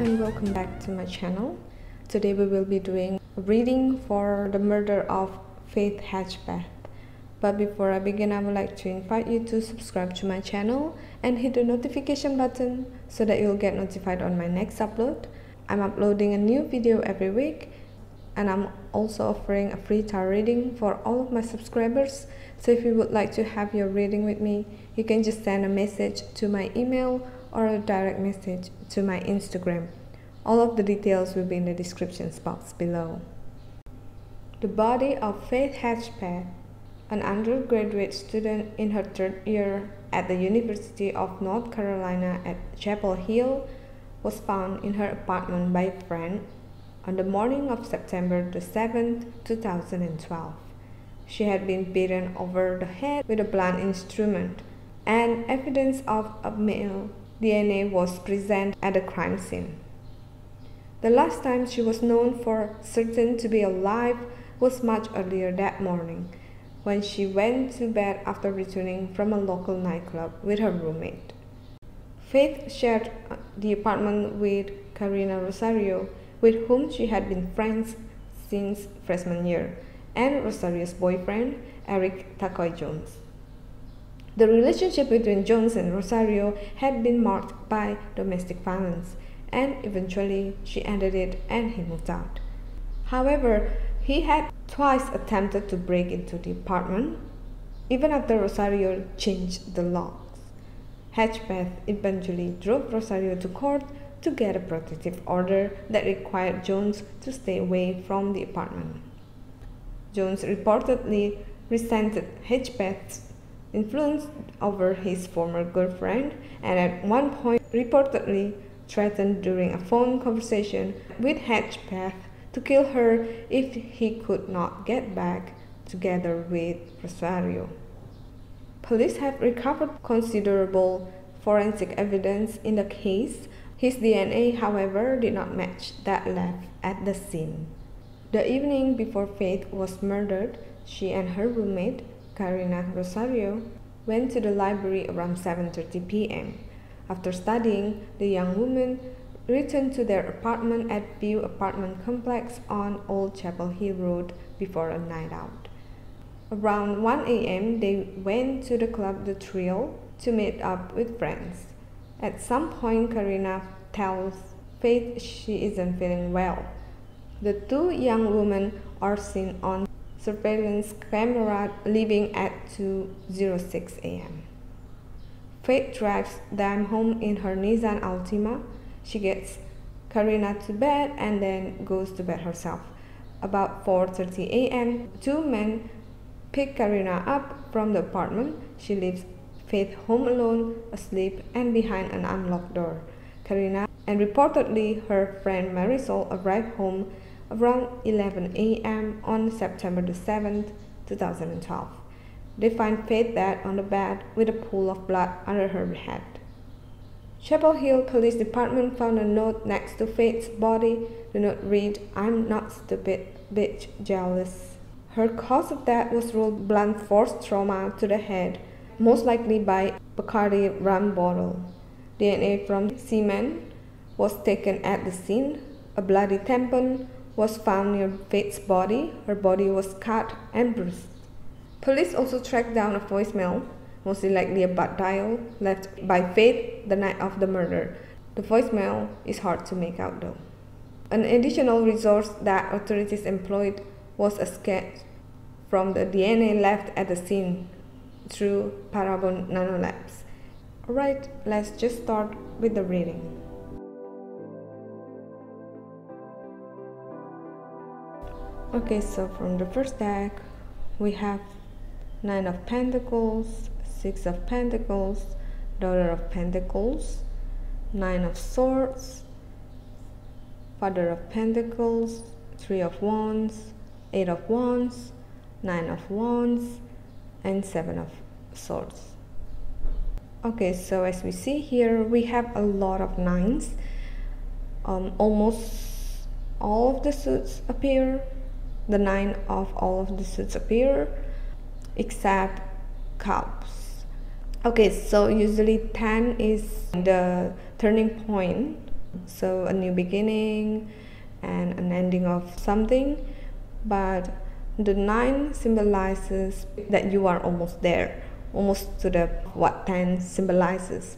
and welcome back to my channel. Today we will be doing a reading for the murder of Faith Hedgepeth. But before I begin, I would like to invite you to subscribe to my channel and hit the notification button so that you'll get notified on my next upload. I'm uploading a new video every week, and I'm also offering a free tarot reading for all of my subscribers. So if you would like to have your reading with me, you can just send a message to my email or a direct message to my Instagram. All of the details will be in the description box below. The body of Faith Hedgepeth, an undergraduate student in her third year at the University of North Carolina at Chapel Hill, was found in her apartment by a friend on the morning of September the 7th, 2012. She had been beaten over the head with a blunt instrument, and evidence of a male DNA was present at the crime scene. The last time she was known for certain to be alive was much earlier that morning, when she went to bed after returning from a local nightclub with her roommate. Faith shared the apartment with Karina Rosario, with whom she had been friends since freshman year, and Rosario's boyfriend, Eric Takoy Jones. The relationship between Jones and Rosario had been marked by domestic violence, and eventually she ended it and he moved out. However, he had twice attempted to break into the apartment, even after Rosario changed the locks. Hedgepeth eventually drove Rosario to court to get a protective order that required Jones to stay away from the apartment. Jones reportedly resented Hedgepeth's influence over his former girlfriend, and at one point reportedly threatened during a phone conversation with Hedgepeth to kill her if he could not get back together with Rosario. Police have recovered considerable forensic evidence in the case. His DNA, however, did not match that left at the scene. The evening before Faith was murdered, she and her roommate, Karina Rosario, went to the library around 7:30 p.m. After studying, the young woman returned to their apartment at View Apartment Complex on Old Chapel Hill Road before a night out. Around 1 a.m., they went to the club The Thrill to meet up with friends. At some point, Karina tells Faith she isn't feeling well. The two young women are seen on surveillance camera leaving at 2:06 a.m. Faith drives them home in her Nissan Altima. She gets Karina to bed and then goes to bed herself. About 4:30 a.m., two men pick Karina up from the apartment. She leaves Faith home alone, asleep, and behind an unlocked door. Karina and reportedly her friend Marisol arrive home around 11 a.m. on September the 7th, 2012. They find Faith dead on the bed with a pool of blood under her head. Chapel Hill Police Department found a note next to Faith's body. The note read, "I'm not stupid, bitch, jealous." Her cause of death was ruled blunt force trauma to the head, most likely by Bacardi rum bottle. DNA from semen was taken at the scene. A bloody tampon was found near Faith's body. Her body was cut and bruised. Police also tracked down a voicemail, mostly likely a butt dial, left by Faith the night of the murder. The voicemail is hard to make out though. An additional resource that authorities employed was a sketch from the DNA left at the scene through Parabon Nanolabs. Alright, let's just start with the reading. Okay, so from the first deck, we have Nine of Pentacles, Six of Pentacles, Daughter of Pentacles, Nine of Swords, Father of Pentacles, Three of Wands, Eight of Wands, Nine of Wands, and Seven of Swords. Okay, so as we see here, we have a lot of nines. Almost all of the suits appear. The nine of all of the suits appear, except cups. Okay, so usually 10 is the turning point So a new beginning and an ending of something. But the 9 symbolizes that you are almost there, almost to the what 10 symbolizes.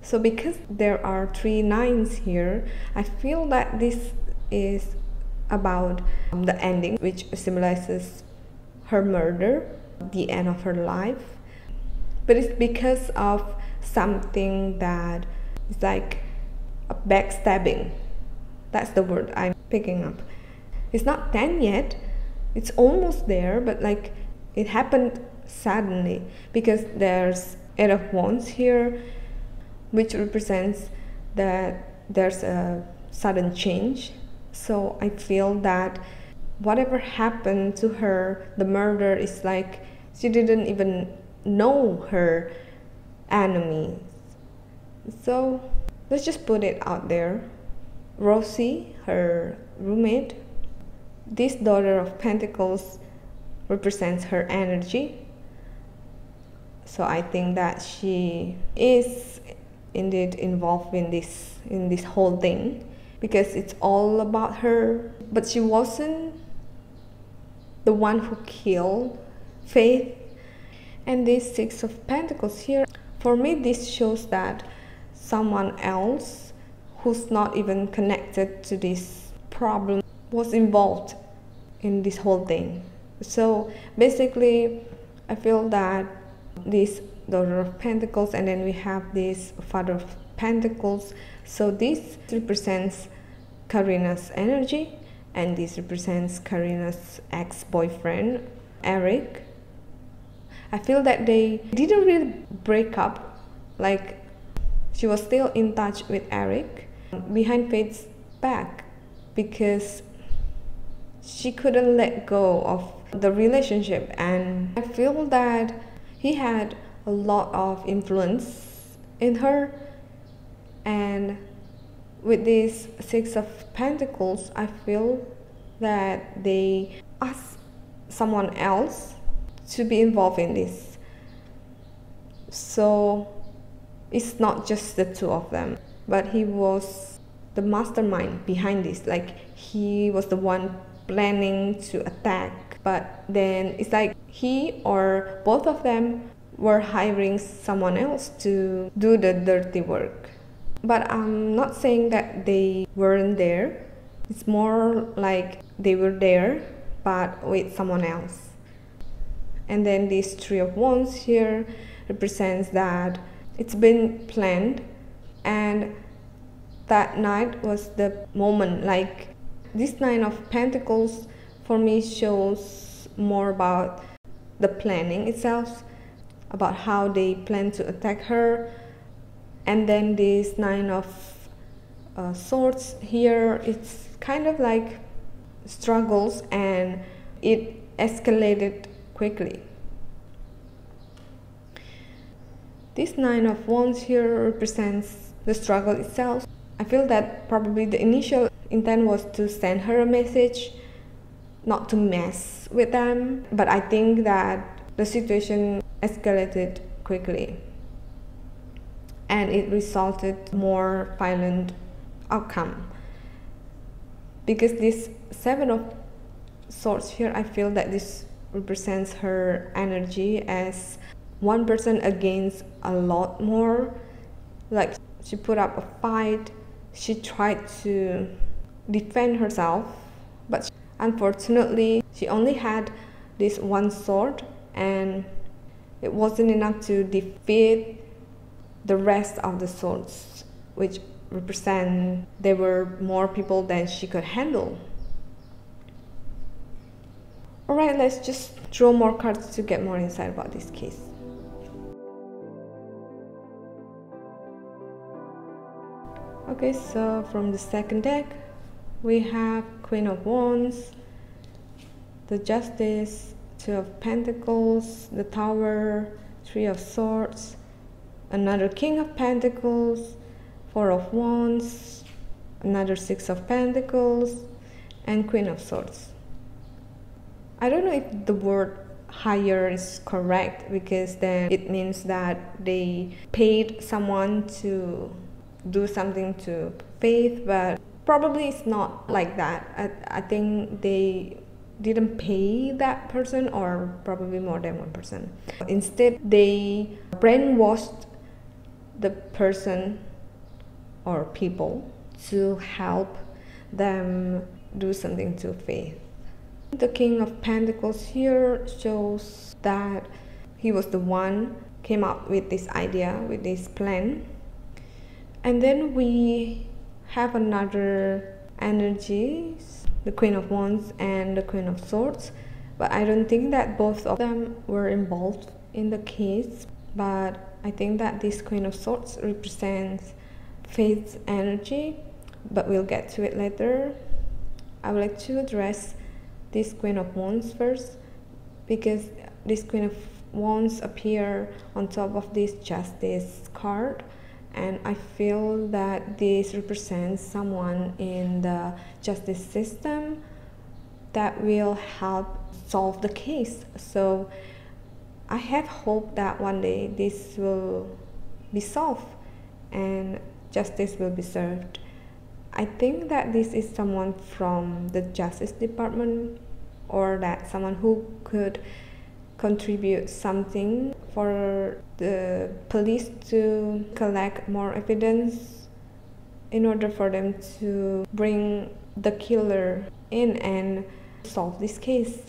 So because there are 3 9s here, I feel that this is about the ending, which symbolizes her murder, the end of her life. But it's because of something that is like a backstabbing. That's the word I'm picking up. It's not 10 yet, it's almost there, but like it happened suddenly because there's 8 of Wands here, which represents that there's a sudden change. So I feel that whatever happened to her, the murder, is like she didn't even know her enemy. So let's just put it out there. Rosie, her roommate, this daughter of Pentacles represents her energy. So I think that she is indeed involved in this whole thing because it's all about her. But she wasn't the one who killed Faith. And this 6 of Pentacles here, for me this shows that someone else who's not even connected to this problem was involved in this whole thing. So basically I feel that this daughter of Pentacles, and then we have this father of Pentacles, so this represents Karina's energy, and this represents Karina's ex-boyfriend Eric. I feel that they didn't really break up, like she was still in touch with Eric behind Faith's back because she couldn't let go of the relationship, and I feel that he had a lot of influence in her. And with this 6 of Pentacles, I feel that they asked someone else to be involved in this. So it's not just the 2 of them, but he was the mastermind behind this. Like he was the one planning to attack, but then it's like he or both of them were hiring someone else to do the dirty work. But I'm not saying that they weren't there. It's more like they were there but with someone else. And then this 3 of Wands here represents that it's been planned, and that night was the moment. Like this 9 of Pentacles for me shows more about the planning itself, about how they plan to attack her. And then this 9 of Swords here, it's kind of like struggles, and it escalated quickly. This 9 of Wands here represents the struggle itself. I feel that probably the initial intent was to send her a message, not to mess with them, but I think that the situation escalated quickly and it resulted more violent outcome. Because this 7 of Swords here, I feel that this represents her energy as one person against a lot more. Like she put up a fight, she tried to defend herself, but unfortunately she only had this one sword, and it wasn't enough to defeat the rest of the swords, which represent there were more people than she could handle. Alright, let's just draw more cards to get more insight about this case. Okay, so from the second deck, we have Queen of Wands, the Justice, 2 of Pentacles, the Tower, 3 of Swords, another King of Pentacles, 4 of Wands, another 6 of Pentacles, and Queen of Swords. I don't know if the word hire is correct, because then it means that they paid someone to do something to Faith, but probably it's not like that. I think they didn't pay that person, or probably more than one person. Instead, they brainwashed the person or people to help them do something to Faith. The King of Pentacles here shows that he was the one came up with this idea, with this plan. And then we have another energy, the Queen of Wands and the Queen of Swords, but I don't think that both of them were involved in the case. But I think that this Queen of Swords represents Faith's energy, but we'll get to it later. I would like to address this Queen of Wands first, because this Queen of Wands appear on top of this Justice card, and I feel that this represents someone in the justice system that will help solve the case. So I have hope that one day this will be solved and justice will be served. I think that this is someone from the Justice Department, or that someone who could contribute something for the police to collect more evidence in order for them to bring the killer in and solve this case.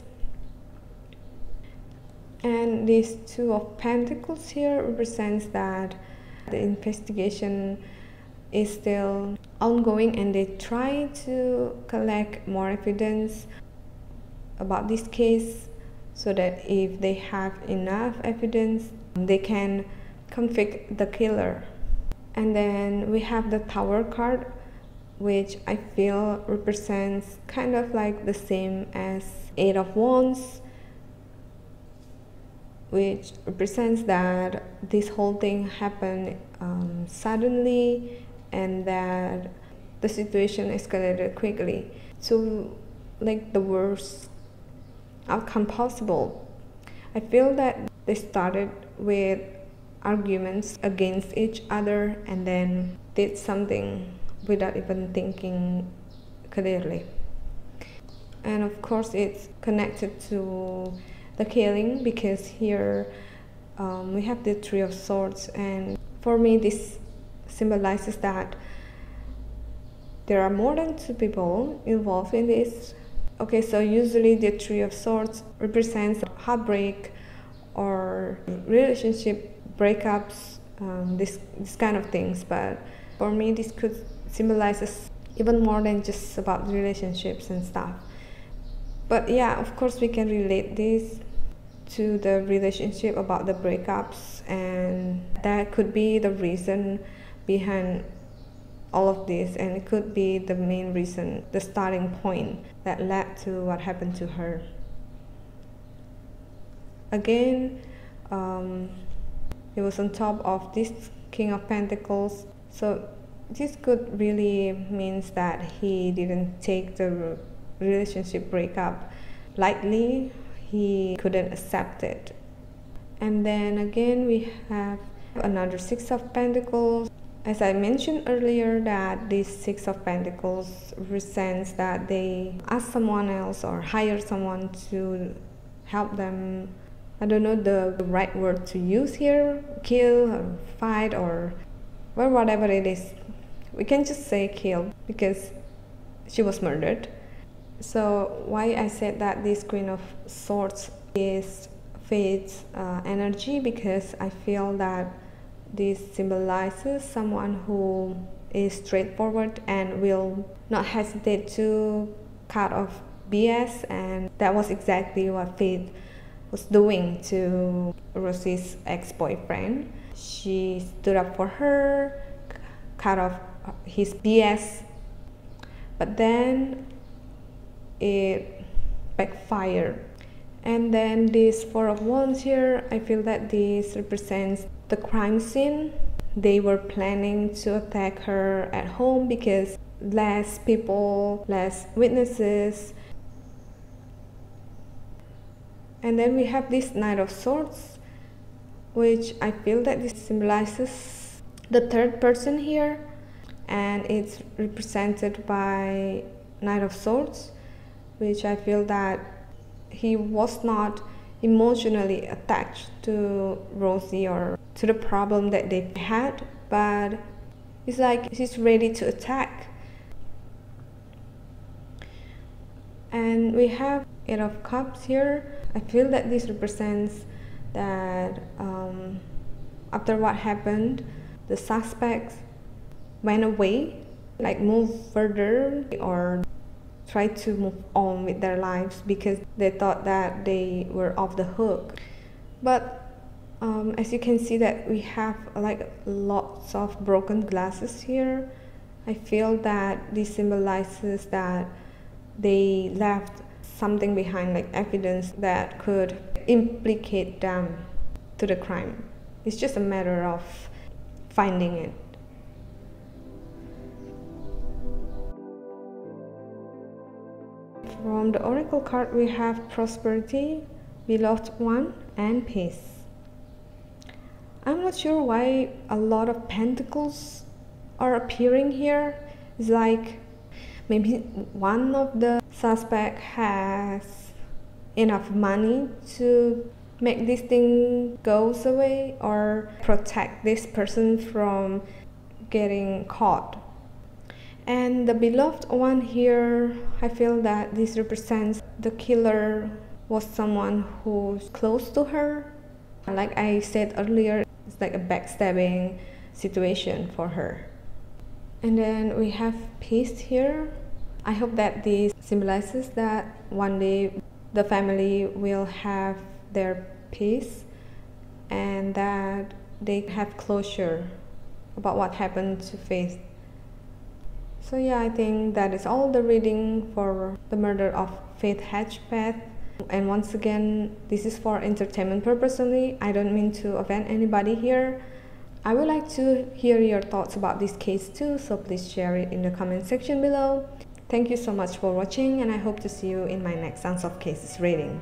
And this Two of Pentacles here represents that the investigation is still ongoing and they try to collect more evidence about this case, so that if they have enough evidence, they can convict the killer. And then we have the Tower card, which I feel represents kind of like the same as Eight of Wands, which represents that this whole thing happened suddenly, and that the situation escalated quickly to like the worst outcome possible. I feel that they started with arguments against each other and then did something without even thinking clearly. And of course it's connected to the killing, because here we have the Three of Swords, and for me this symbolizes that there are more than two people involved in this. Okay, so usually the Three of Swords represents heartbreak or relationship breakups, this kind of things. But for me, this could symbolizes even more than just about relationships and stuff. But yeah, of course, we can relate this to the relationship about the breakups, and that could be the reason behind all of this, and it could be the main reason, the starting point that led to what happened to her. Again, it was on top of this King of Pentacles, so this could really means that he didn't take the relationship breakup lightly. He couldn't accept it. And then again we have another Six of Pentacles. As I mentioned earlier, that this Six of Pentacles represents that they ask someone else or hire someone to help them. I don't know the right word to use here, kill or fight or well, whatever it is. We can just say kill, because she was murdered. So why I said that this Queen of Swords is Faith's energy, because I feel that this symbolizes someone who is straightforward and will not hesitate to cut off BS, and that was exactly what Faith was doing to Rosie's ex-boyfriend. She stood up for her, cut off his BS, but then it backfired. And then this Four of Wands here, I feel that this represents the crime scene. They were planning to attack her at home because less people, less witnesses. And then we have this Knight of Swords, which I feel that this symbolizes the third person here. and it's represented by Knight of Swords, which I feel that he was not emotionally attached to Rosie or to the problem that they had, but it's like he's ready to attack. And we have Eight of Cups here. I feel that this represents that after what happened, the suspects went away, like moved further or tried to move on with their lives because they thought that they were off the hook. But as you can see that we have like lots of broken glasses here. I feel that this symbolizes that they left something behind, like evidence that could implicate them to the crime. It's just a matter of finding it. From the Oracle card, we have Prosperity, Beloved One, and Peace. I'm not sure why a lot of pentacles are appearing here. It's like maybe one of the suspects has enough money to make this thing goes away or protect this person from getting caught. And the beloved one here, I feel that this represents the killer was someone who's close to her. Like I said earlier, it's like a backstabbing situation for her. And then we have Peace here. I hope that this symbolizes that one day the family will have their peace and that they have closure about what happened to Faith. So yeah, I think that is all the reading for the murder of Faith Hedgepeth. And once again, this is for entertainment purpose only. I don't mean to offend anybody here. I would like to hear your thoughts about this case too, so please share it in the comment section below. Thank you so much for watching, and I hope to see you in my next Unsolved Cases reading.